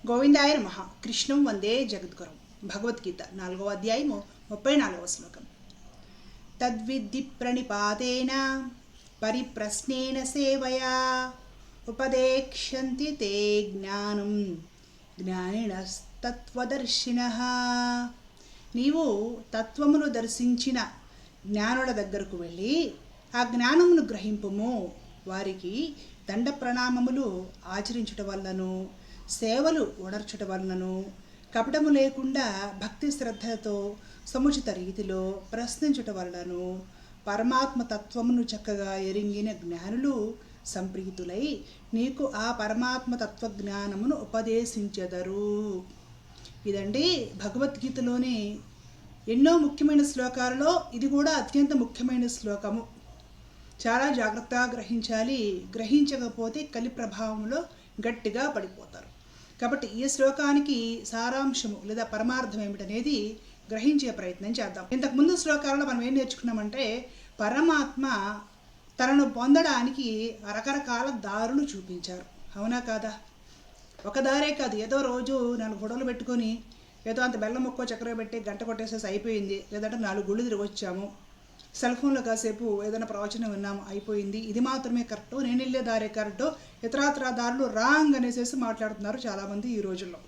గోవిందాయ నమః. కృష్ణం వందే జగద్గురం. భగవద్గీత 4వ అధ్యాయము 34వ శ్లోకం. తద్విద్ధి ప్రణిపాతేన పరిప్రశ్నేన సేవయా ఉపదేక్ష్యంతి తే జ్ఞానం జ్ఞానినస్తత్వదర్శినః. నీవు తత్వమును దర్శించిన జ్ఞానుల దగ్గరకు వెళ్ళి ఆ జ్ఞానమును గ్రహింపుము. వారికి దండ ప్రణామములు ఆచరించుట వల్లను, సేవలు ఉడర్చుట వలనను, కపటము లేకుండా భక్తి శ్రద్ధలతో సముచిత రీతిలో ప్రశ్నించుట వలనను పరమాత్మ తత్వమును చక్కగా ఎరింగిన జ్ఞానులు సంప్రీతులై నీకు ఆ పరమాత్మ తత్వజ్ఞానమును ఉపదేశించెదరు. ఇదండి భగవద్గీతలోని ఎన్నో ముఖ్యమైన శ్లోకాలలో ఇది కూడా అత్యంత ముఖ్యమైన శ్లోకము. చాలా జాగ్రత్తగా గ్రహించాలి. గ్రహించకపోతే కలి ప్రభావంలో గట్టిగా పడిపోతారు. కాబట్టి ఈ శ్లోకానికి సారాంశము లేదా పరమార్థం ఏమిటనేది గ్రహించే ప్రయత్నం చేద్దాం. ఇంతకుముందు శ్లోకాలలో మనం ఏం నేర్చుకున్నామంటే పరమాత్మ తనను పొందడానికి రకరకాల దారులు చూపించారు. అవునా కాదా? ఒక దారే కాదు, ఏదో రోజు 4 గొడవలు పెట్టుకొని ఏదో అంత బెల్లం ముక్కో చక్కెర పెట్టి గంట కొట్టేసేసి అయిపోయింది, లేదంటే 4 గుళ్ళు తిరిగి వచ్చాము, సెల్ ఫోన్లో కాసేపు ఏదైనా ప్రవచనం విన్నాము, అయిపోయింది, ఇది మాత్రమే కరెక్టు, నేను వెళ్ళే దారే కరెక్టు, ఇతరాతర దారులు రాంగ్ అనేసేసి మాట్లాడుతున్నారు చాలామంది ఈ రోజుల్లో.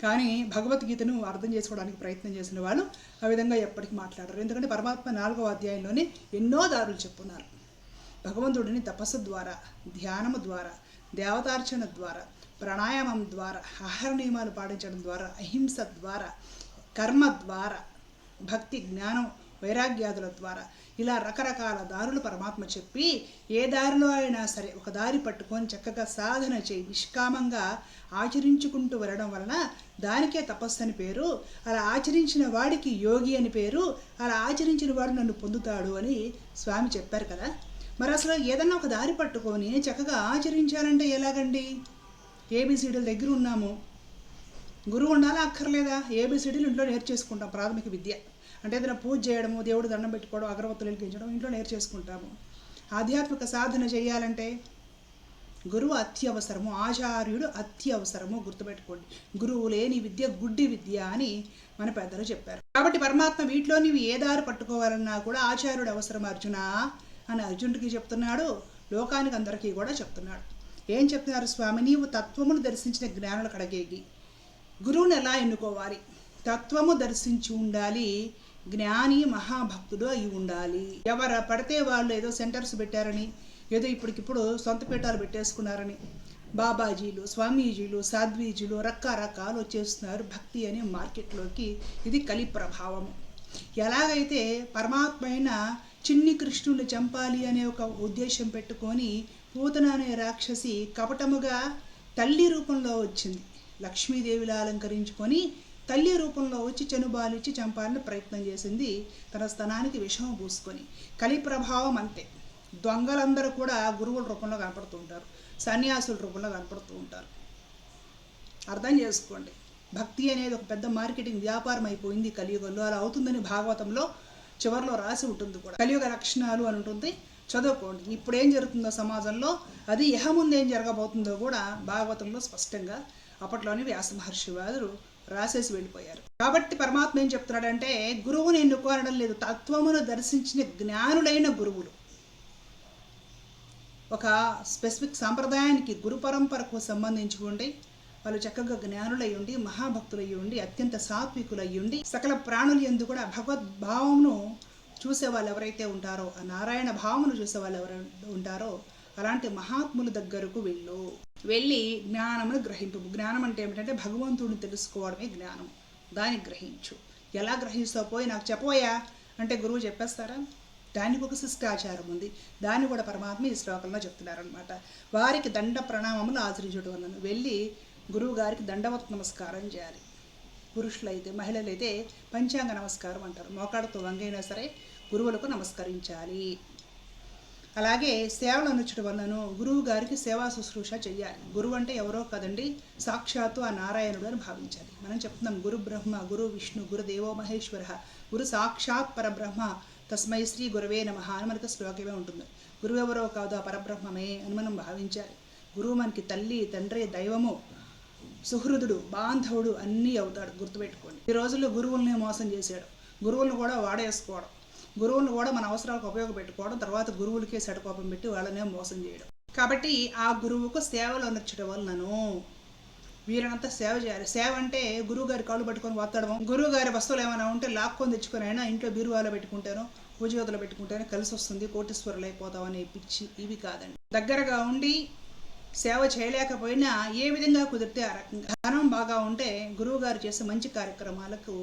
కానీ భగవద్గీతను అర్థం చేసుకోవడానికి ప్రయత్నం చేసిన వాళ్ళు ఆ విధంగా ఎప్పటికీ మాట్లాడరు. ఎందుకంటే పరమాత్మ 4వ అధ్యాయంలోనే ఎన్నో దారులు చెప్పున్నారు. భగవంతుడిని తపస్సు ద్వారా, ధ్యానము ద్వారా, దేవతార్చన ద్వారా, ప్రాణాయామం ద్వారా, ఆహార నియమాలు పాటించడం ద్వారా, అహింస ద్వారా, కర్మ ద్వారా, భక్తి జ్ఞానం వైరాగ్యాదుల ద్వారా ఇలా రకరకాల దారులు పరమాత్మ చెప్పి ఏ దారిలో అయినా సరే ఒక దారి పట్టుకొని చక్కగా సాధన చేయి నిష్కామంగా ఆచరించుకుంటూ వెళ్ళడం వలన దానికే తపస్సు అని పేరు. అలా ఆచరించిన వాడికి యోగి అని పేరు. అలా ఆచరించిన వాడు నన్ను పొందుతాడు అని స్వామి చెప్పారు కదా. మరి అసలు ఏదన్నా ఒక దారి పట్టుకొని చక్కగా ఆచరించాలంటే ఎలాగండి? ఏబిసిడీల దగ్గర ఉన్నాము, గురువు ఉండాలా అక్కర్లేదా? ఏబిసిడీలు ఇంట్లో నేర్చేసుకుంటాం. ప్రాథమిక విద్య అంటే ఏదైనా పూజ చేయడము, దేవుడు దండం పెట్టుకోవడం, అగరవత్తులు వెలిగించడం ఇంట్లో నేర్చేసుకుంటాము. ఆధ్యాత్మిక సాధన చేయాలంటే గురువు అత్యవసరము, ఆచార్యుడు అత్యవసరము. గుర్తుపెట్టుకోండి, గురువు లేని విద్య గుడ్డి విద్య అని మన పెద్దలు చెప్పారు. కాబట్టి పరమాత్మ వీటిలో నీవు ఏ దారి పట్టుకోవాలన్నా కూడా ఆచార్యుడు అవసరం అర్జున అని అర్జునుడికి చెప్తున్నాడు, లోకానికి అందరికీ కూడా చెప్తున్నాడు. ఏం చెప్తున్నారు స్వామి? నీవు తత్వమును దర్శించిన జ్ఞానుల కడగేగి గురువుని ఎలా ఎన్నుకోవాలి? తత్వము దర్శించి ఉండాలి, జ్ఞాని మహాభక్తుడు అయి ఉండాలి. ఎవరు పడితే వాళ్ళు ఏదో సెంటర్స్ పెట్టారని, ఏదో ఇప్పటికిప్పుడు సొంత పీఠాలు పెట్టేసుకున్నారని బాబాజీలు, స్వామీజీలు, సాధ్వీజీలు రకరకాలు వచ్చేస్తున్నారు భక్తి అనే మార్కెట్లోకి. ఇది కలి ప్రభావము. ఎలాగైతే పరమాత్మ అయిన చిన్ని కృష్ణుని చంపాలి అనే ఒక ఉద్దేశం పెట్టుకొని పూతన అనే రాక్షసి కపటముగా తల్లి రూపంలో వచ్చింది, లక్ష్మీదేవిలా అలంకరించుకొని తల్లి రూపంలో వచ్చి చనుబాలిచ్చి చంపాలని ప్రయత్నం చేసింది, తన స్థనానికి విషం పూసుకొని. కలి ప్రభావం అంతే. దొంగలందరూ కూడా గురువుల రూపంలో కనపడుతూ ఉంటారు, సన్యాసుల రూపంలో కనపడుతూ ఉంటారు. అర్థం చేసుకోండి, భక్తి అనేది ఒక పెద్ద మార్కెటింగ్ వ్యాపారం అయిపోయింది కలియుగంలో. అలా అవుతుందని భాగవతంలో చివరిలో రాసి ఉంటుంది కూడా. కలియుగ లక్షణాలు అని ఉంటుంది, చదువుకోండి. ఇప్పుడు ఏం జరుగుతుందో సమాజంలో, అది ముందు ఏం జరగబోతుందో కూడా భాగవతంలో స్పష్టంగా అప్పట్లోని వ్యాస మహర్షి వారు రాసేసి వెళ్ళిపోయారు. కాబట్టి పరమాత్మ ఏం చెప్తున్నాడంటే గురువుని ఎన్నుకోనడం లేదు, తత్వమును దర్శించిన జ్ఞానులైన గురువులు. ఒక స్పెసిఫిక్ సాంప్రదాయానికి గురు పరంపరకు సంబంధించి ఉండి వాళ్ళు చక్కగా జ్ఞానులై ఉండి, మహాభక్తులై ఉండి, అత్యంత సాత్వికులై ఉండి, సకల ప్రాణుల యందు కూడా భగవద్భావమును చూసే వాళ్ళు ఎవరైతే ఉంటారో, ఆ నారాయణ భావమును చూసే వాళ్ళు ఎవరైతే ఉంటారో అలాంటి మహాత్ముల దగ్గరకు వెళ్ళి జ్ఞానమును గ్రహింపు. జ్ఞానం అంటే ఏమిటంటే భగవంతుడిని తెలుసుకోవడమే జ్ఞానం. దాన్ని గ్రహించు. ఎలా గ్రహిస్తావు? పోయి నాకు చెప్పబోయా అంటే గురువు చెప్పేస్తారా? దానికి ఒక శిష్టాచారం ఉంది. దాన్ని కూడా పరమాత్మ ఈ శ్లోకంలో చెప్తున్నారనమాట. వారికి దండ ప్రణామములు ఆచరించడం వలన వెళ్ళి గురువు గారికి దండవత్ నమస్కారం చేయాలి. పురుషులైతే, మహిళలైతే పంచాంగ నమస్కారం అంటారు. మోకాళ్ళతో వంగైనా సరే గురువులకు నమస్కరించాలి. అలాగే సేవలు అందించడం వలన గురువు గారికి సేవా శుశ్రూష చెయ్యాలి. గురువు అంటే ఎవరో కదండి, సాక్షాత్తు ఆ నారాయణుడు అని భావించాలి. మనం చెప్తున్నాం గురు బ్రహ్మ, గురు విష్ణు, గురు దేవో మహేశ్వర, గురు సాక్షాత్ పరబ్రహ్మ, తస్మై శ్రీ గురవే నమః అని మనకు శ్లోకమే ఉంటుంది. గురువు ఎవరో కాదు, ఆ పరబ్రహ్మమే అని మనం భావించాలి. గురువు మనకి తల్లి, తండ్రి, దైవము. సుహృదుడు, బాంధవుడు అన్నీ అవుతాడు. గుర్తుపెట్టుకోండి. ఈ రోజుల్లో గురువుల్ని మోసం చేశాడు. గురువులను కూడా వాడేసుకోవడం, గురువులను కూడా మన అవసరాలకు ఉపయోగపెట్టుకోవడం, తర్వాత గురువులకే సెటకోపం పెట్టి వాళ్ళనే మోసం చేయడం. కాబట్టి ఆ గురువుకు సేవలో నచ్చడం వలనను వీరంతా సేవ చేయాలి. సేవ అంటే గురువు గారి కాళ్ళు పట్టుకొని వత్తడము, గురువు గారి వస్తువులు ఏమైనా ఉంటే లాక్కొని తెచ్చుకొని అయినా ఇంట్లో బీరువాలో పెట్టుకుంటాను, పూజగదిలో పెట్టుకుంటేనే కలిసి వస్తుంది, కోటీశ్వరులు అయిపోతామని పిచ్చి ఇవి కాదండి. దగ్గరగా ఉండి సేవ చేయలేకపోయినా ఏ విధంగా కుదిరితే ఆ రకంగా ధనం బాగా ఉంటే గురువు గారు చేసే మంచి కార్యక్రమాలకు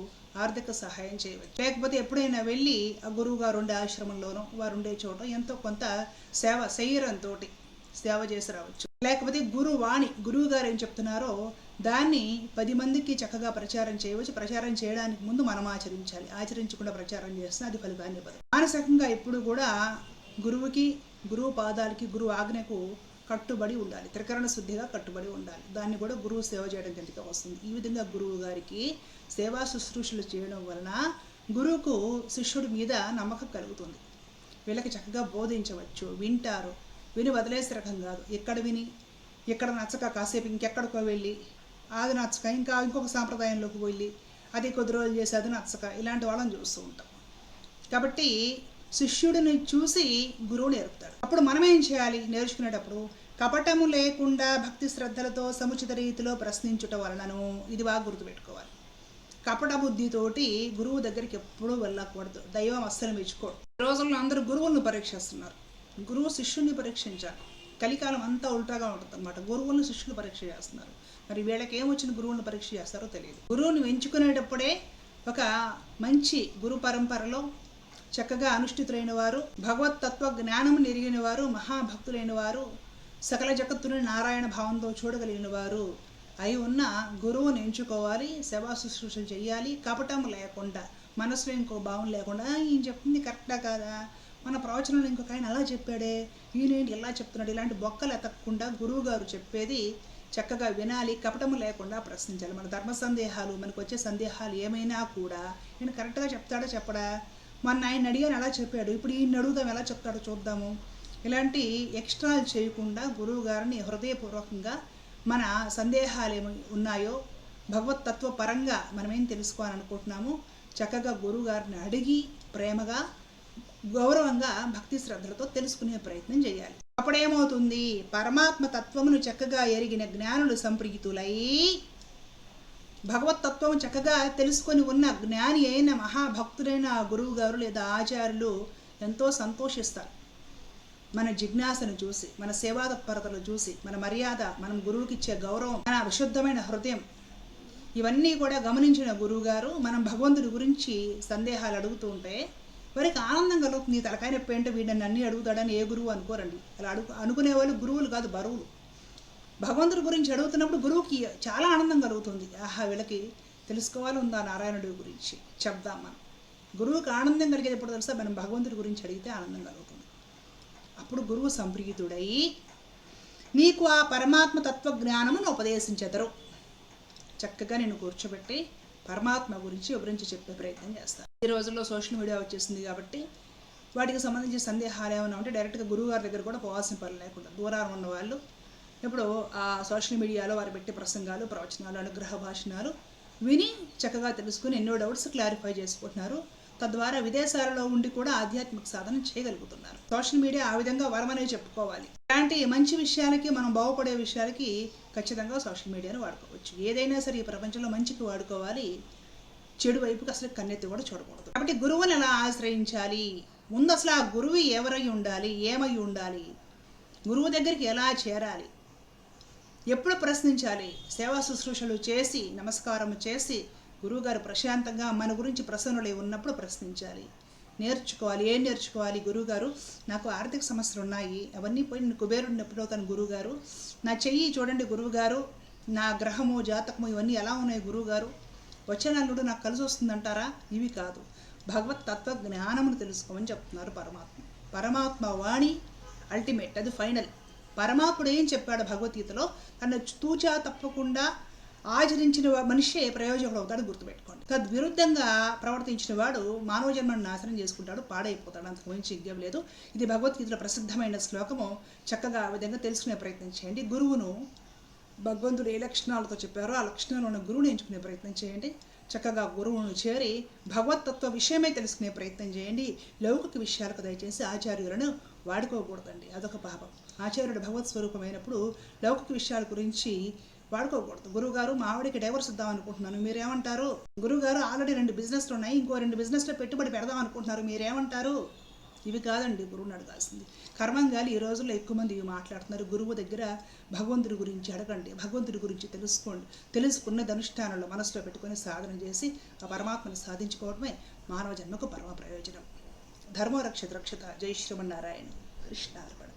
ఆర్థిక సహాయం చేయవచ్చు. లేకపోతే ఎప్పుడైనా వెళ్ళి ఆ గురువు గారు ఉండే ఆశ్రమంలోనో వారు ఉండే చోట ఎంతో కొంత సేవ శరీరంతో సేవ చేసి రావచ్చు. లేకపోతే గురువాణి, గురువు గారు ఏం చెప్తున్నారో దాన్ని 10 మందికి చక్కగా ప్రచారం చేయవచ్చు. ప్రచారం చేయడానికి ముందు మనం ఆచరించాలి. ఆచరించకుండా ప్రచారం చేస్తే అది ఫలితాన్ని ఇవ్వదు. మానసికంగా ఎప్పుడు కూడా గురువుకి, గురువు పాదాలకి, గురువు ఆజ్ఞకు కట్టుబడి ఉండాలి. త్రికరణ శుద్ధిగా కట్టుబడి ఉండాలి. దాన్ని కూడా గురువు సేవ చేయడం కిందకి వస్తుంది. ఈ విధంగా గురువు గారికి సేవా శుశ్రూషలు చేయడం వలన గురువుకు శిష్యుడి మీద నమ్మకం కలుగుతుంది. వీళ్ళకి చక్కగా బోధించవచ్చు, వింటారు. విని వదిలేసే రకం కాదు. ఎక్కడ విని ఎక్కడ నచ్చక కాసేపు ఇంకెక్కడికో వెళ్ళి అది నచ్చక ఇంకొక సాంప్రదాయంలోకి వెళ్ళి అది కొద్ది రోజులు చేసి అది నచ్చక ఇలాంటి వాళ్ళని చూస్తూ ఉంటాం. కాబట్టి శిష్యుడిని చూసి గురువు నేర్పుతాడు. అప్పుడు మనం ఏం చేయాలి? నేర్చుకునేటప్పుడు కపటము లేకుండా భక్తి శ్రద్ధలతో సముచిత రీతిలో ప్రశ్నించుట వలనను, ఇది బాగా గుర్తుపెట్టుకోవాలి. కపట బుద్ధితోటి గురువు దగ్గరికి ఎప్పుడూ వెళ్ళకూడదు. దైవం అస్సలు మెచ్చుకోడు. ఈ రోజుల్లో అందరూ గురువులను పరీక్షిస్తున్నారు. గురువు శిష్యుని పరీక్షించాలి. కలికాలం అంతా ఉల్టాగా ఉంటుంది అన్నమాట. గురువులను శిష్యులు పరీక్ష చేస్తున్నారు. మరి వీళ్ళకి ఏమొచ్చిన గురువులను పరీక్ష చేస్తారో తెలియదు. గురువుని ఎంచుకునేటప్పుడే ఒక మంచి గురు పరంపరలో చక్కగా అనుష్ఠితులైన వారు, భగవతత్వ జ్ఞానం ఎరిగిన వారు, మహాభక్తులైన వారు, సకల జగత్తుని నారాయణ భావంతో చూడగలిగిన వారు అయి ఉన్న గురువుని ఎంచుకోవాలి. సేవా శుశ్రూషలు చేయాలి. కపటం లేకుండా, మనసులో ఇంకో భావం లేకుండా ఈయన చెప్తుంది కరెక్టా కాదా, మన ప్రవచనంలో ఇంకొక ఆయన అలా చెప్పాడే, ఈయనేంటి ఇలా చెప్తున్నాడు, ఇలాంటి బొక్కలు ఎతకకుండా గురువు గారు చెప్పేది చక్కగా వినాలి. కపటము లేకుండా ప్రశ్నించాలి. మన ధర్మ సందేహాలు, మనకు వచ్చే సందేహాలు ఏమైనా కూడా ఈయన కరెక్ట్గా చెప్తాడా చెప్పడా, మొన్న ఆయన అడిగాను అలా చెప్పాడు, ఇప్పుడు ఈయన అడుగుదాం ఎలా చెప్తాడో చూద్దాము, ఇలాంటి ఎక్స్ట్రాలు చేయకుండా గురువు గారిని హృదయపూర్వకంగా మన సందేహాలు ఏమి ఉన్నాయో భగవతత్వ పరంగా మనం ఏం తెలుసుకోవాలనుకుంటున్నామో చక్కగా గురువు గారిని అడిగి ప్రేమగా గౌరవంగా భక్తి శ్రద్ధలతో తెలుసుకునే ప్రయత్నం చేయాలి. అప్పుడేమవుతుంది? పరమాత్మ తత్వమును చక్కగా ఎరిగిన జ్ఞానులు సంప్రీతులై, భగవతత్వం చక్కగా తెలుసుకొని ఉన్న జ్ఞాని అయిన మహాభక్తుడైన గురువు గారు లేదా ఆచార్యులు ఎంతో సంతోషిస్తారు. మన జిజ్ఞాసను చూసి, మన సేవాతత్పరతలు చూసి, మన మర్యాద, మనం గురువుకి ఇచ్చే గౌరవం, మన విశుద్ధమైన హృదయం, ఇవన్నీ కూడా గమనించిన గురువు గారు మనం భగవంతుడి గురించి సందేహాలు అడుగుతూ ఉంటే వారికి ఆనందం కలుగుతుంది. తలకాయ నొప్పి అంటే వీడిని అన్నీ అడుగుతాడని ఏ గురువు అనుకోరండి. అలా అనుకునే వాళ్ళు గురువులు కాదు, బరువులు. భగవంతుడి గురించి అడుగుతున్నప్పుడు గురువుకి చాలా ఆనందం కలుగుతుంది. ఆహా, వీళ్ళకి తెలుసుకోవాలి ఉందా నారాయణుడి గురించి, చెప్దాం మనం. గురువుకి ఆనందం కలిగేది ఎప్పుడు తెలుసా? మనం భగవంతుడి గురించి అడిగితే ఆనందం కలుగుతుంది. అప్పుడు గురువు సంప్రీతుడై నీకు ఆ పరమాత్మ తత్వ జ్ఞానమును ఉపదేశించెదరు. చక్కగా నేను కూర్చోబెట్టి పరమాత్మ గురించి వివరించి చెప్పే ప్రయత్నం చేస్తాను. ఈ రోజుల్లో సోషల్ మీడియా వచ్చేసింది కాబట్టి వాటికి సంబంధించిన సందేహాలు ఏమైనా ఉంటే డైరెక్ట్గా గురువు గారి దగ్గర కూడా పోవాల్సిన పని లేకుండా దూరాన్ని ఉన్న వాళ్ళు ఇప్పుడు ఆ సోషల్ మీడియాలో వారు పెట్టే ప్రసంగాలు, ప్రవచనాలు, అనుగ్రహ భాషణాలు విని చక్కగా తెలుసుకుని ఎన్నో డౌట్స్ క్లారిఫై చేసుకుంటున్నారు. తద్వారా విదేశాలలో ఉండి కూడా ఆధ్యాత్మిక సాధన చేయగలుగుతున్నారు. సోషల్ మీడియా ఆ విధంగా వరమనే చెప్పుకోవాలి. ఇలాంటి మంచి విషయాలకి, మనం బాగుపడే విషయాలకి ఖచ్చితంగా సోషల్ మీడియాను వాడుకోవచ్చు. ఏదైనా సరే ఈ ప్రపంచంలో మంచికి వాడుకోవాలి, చెడు వైపుకి అసలు కన్నెత్తి కూడా చూడకూడదు. కాబట్టి గురువుని ఎలా ఆశ్రయించాలి? ముందు అసలు ఆ గురువు ఎవరై ఉండాలి, ఏమై ఉండాలి, గురువు దగ్గరికి ఎలా చేరాలి, ఎప్పుడు ప్రశ్నించాలి, సేవా శుశ్రూషలు చేసి నమస్కారం చేసి గురువుగారు ప్రశాంతంగా మన గురించి ప్రసన్నులై ఉన్నప్పుడు ప్రశ్నించాలి, నేర్చుకోవాలి. ఏం నేర్చుకోవాలి? గురువుగారు నాకు ఆర్థిక సమస్యలు ఉన్నాయి, అవన్నీ పోయి నేను కుబేరుడిని ఎప్పుడవుతాను గురువుగారు, నా చెయ్యి చూడండి గురువుగారు, నా గ్రహము జాతకము ఇవన్నీ ఎలా ఉన్నాయి గురువుగారు, వచ్చే నల్లుడు నాకు కలిసి వస్తుందంటారా? ఇవి కాదు, భగవత్ తత్వ జ్ఞానమును తెలుసుకోమని చెప్తున్నారు పరమాత్మ. పరమాత్మ వాణి అల్టిమేట్, అది ఫైనల్. పరమాత్ముడు ఏం చెప్పాడు భగవద్గీతలో, తన తూచా తప్పకుండా ఆచరించిన మనిషే ప్రయోజకుడు అవుతాడు, గుర్తుపెట్టుకోండి. తద్విరుద్ధంగా ప్రవర్తించిన వాడు మానవ జన్మను నాశనం చేసుకుంటాడు, పాడైపోతాడు. అంతకు మించి ఇంకేం లేదు. ఇది భగవద్గీతలో ప్రసిద్ధమైన శ్లోకము. చక్కగా ఆ విధంగా తెలుసుకునే ప్రయత్నం చేయండి. గురువును భగవంతుడు ఏ లక్షణాలతో చెప్పారో ఆ లక్షణాలు ఉన్న గురువుని ఎంచుకునే ప్రయత్నం చేయండి. చక్కగా గురువును చేరి భగవతత్వ విషయమే తెలుసుకునే ప్రయత్నం చేయండి. లౌకిక విషయాలకు దయచేసి ఆచార్యులను వాడుకోకూడదండి, అదొక పాపం. ఆచార్యుడు భగవత్ స్వరూపమైనప్పుడు లౌకిక విషయాల గురించి వాడుకోకూడదు. గురువుగారు మా ఆవిడకి డైవర్స్ ఇద్దాం అనుకుంటున్నాను, మీరేమంటారు? గురువుగారు ఆల్రెడీ 2 బిజినెస్లు ఉన్నాయి, ఇంకో 2 బిజినెస్లో పెట్టుబడి పెడదాం అనుకుంటున్నారు, మీరేమంటారు? ఇవి కాదండి గురువుని అడగాల్సింది. కర్మంగాలి ఈ రోజుల్లో ఎక్కువ మంది ఇవి మాట్లాడుతున్నారు. గురువు దగ్గర భగవంతుడి గురించి అడగండి, భగవంతుడి గురించి తెలుసుకోండి. తెలుసుకున్న అనుష్ఠానంలో మనసులో పెట్టుకొని సాధన చేసి ఆ పరమాత్మను సాధించుకోవడమే మానవ జన్మకు పరమ ప్రయోజనం. ధర్మో రక్షత రక్షత. జై శ్రీమన్నారాయణ. కృష్ణార్పణ.